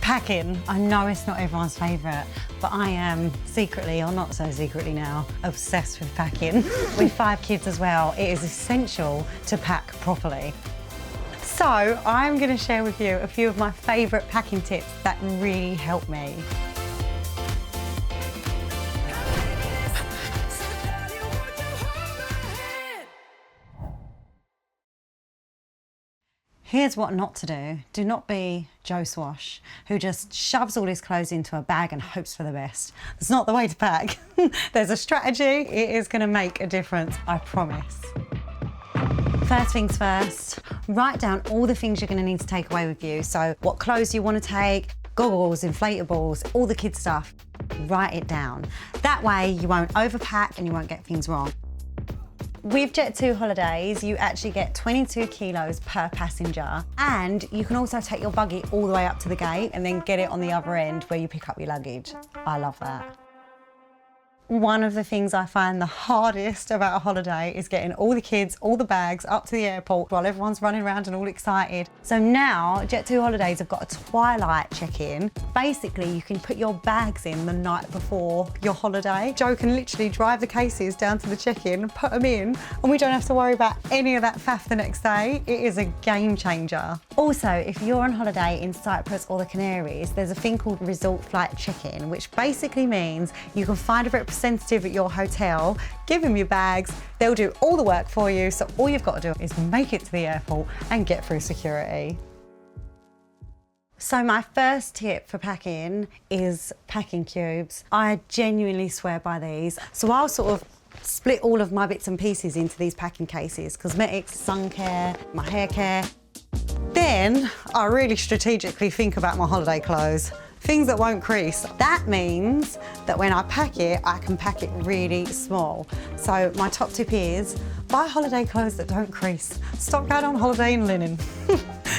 Packing. I know it's not everyone's favourite, but I am secretly, or not so secretly now, obsessed with packing. With 5 kids as well, it is essential to pack properly. So I'm going to share with you a few of my favourite packing tips that really help me. Here's what not to do. Do not be Joe Swash, who just shoves all his clothes into a bag and hopes for the best. That's not the way to pack. There's a strategy. It is going to make a difference, I promise. First things first, write down all the things you're going to need to take away with you. So what clothes you want to take, goggles, inflatables, all the kids' stuff. Write it down. That way you won't overpack and you won't get things wrong. With Jet2holidays, you actually get 22 kilos per passenger, and you can also take your buggy all the way up to the gate and then get it on the other end where you pick up your luggage. I love that. One of the things I find the hardest about a holiday is getting all the kids, all the bags up to the airport while everyone's running around and all excited. So now Jet2holidays have got a twilight check-in. Basically, you can put your bags in the night before your holiday. Joe can literally drive the cases down to the check-in and put them in, and we don't have to worry about any of that faff the next day. It is a game changer. Also, if you're on holiday in Cyprus or the Canaries, there's a thing called resort flight check-in, which basically means you can find a representative at your hotel, give them your bags, they'll do all the work for you, so all you've got to do is make it to the airport and get through security. So my first tip for packing is packing cubes. I genuinely swear by these. So I'll sort of split all of my bits and pieces into these packing cases: cosmetics, sun care, my hair care. Then I really strategically think about my holiday clothes. Things that won't crease. That means that when I pack it, I can pack it really small. So my top tip is buy holiday clothes that don't crease. Stop going on holiday in linen.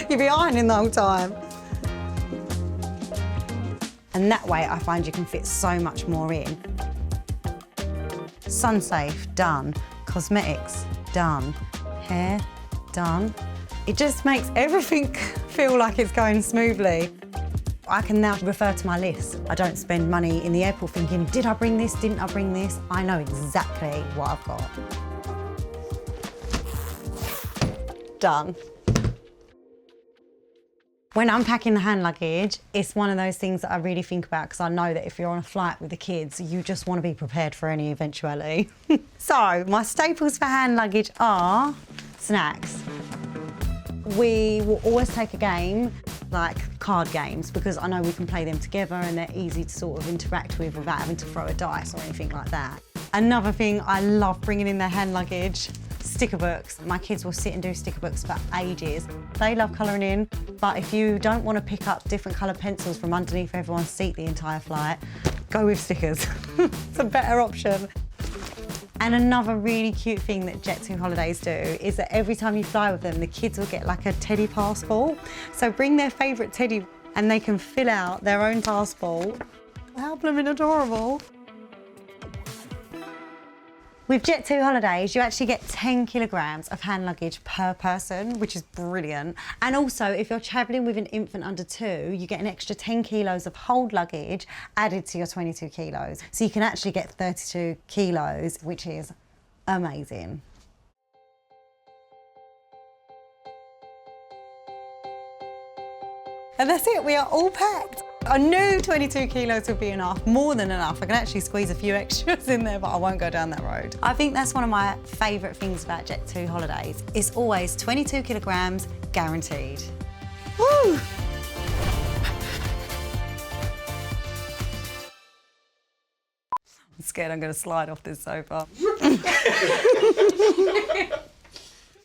You'll be ironing the whole time. And that way I find you can fit so much more in. Sun safe, done. Cosmetics, done. Hair, done. It just makes everything feel like it's going smoothly. I can now refer to my list. I don't spend money in the airport thinking, did I bring this, didn't I bring this? I know exactly what I've got. Done. When I'm packing the hand luggage, it's one of those things that I really think about, because I know that if you're on a flight with the kids, you just want to be prepared for any eventuality. So my staples for hand luggage are snacks. We will always take a game, like card games, because I know we can play them together and they're easy to sort of interact with without having to throw a dice or anything like that. Another thing I love bringing in their hand luggage, sticker books. My kids will sit and do sticker books for ages. They love colouring in, but if you don't want to pick up different coloured pencils from underneath everyone's seat the entire flight, go with stickers. It's a better option. And another really cute thing that Jet2holidays do is that every time you fly with them, the kids will get like a teddy passport. So bring their favourite teddy and they can fill out their own passport. How blooming adorable. With Jet2holidays, you actually get 10 kilograms of hand luggage per person, which is brilliant. And also, if you're travelling with an infant under 2, you get an extra 10 kilos of hold luggage added to your 22 kilos. So you can actually get 32 kilos, which is amazing. And that's it, we are all packed. I knew 22 kilos would be enough, more than enough. I can actually squeeze a few extras in there, but I won't go down that road. I think that's one of my favourite things about Jet2holidays. It's always 22 kilograms guaranteed. Woo! I'm scared I'm going to slide off this sofa.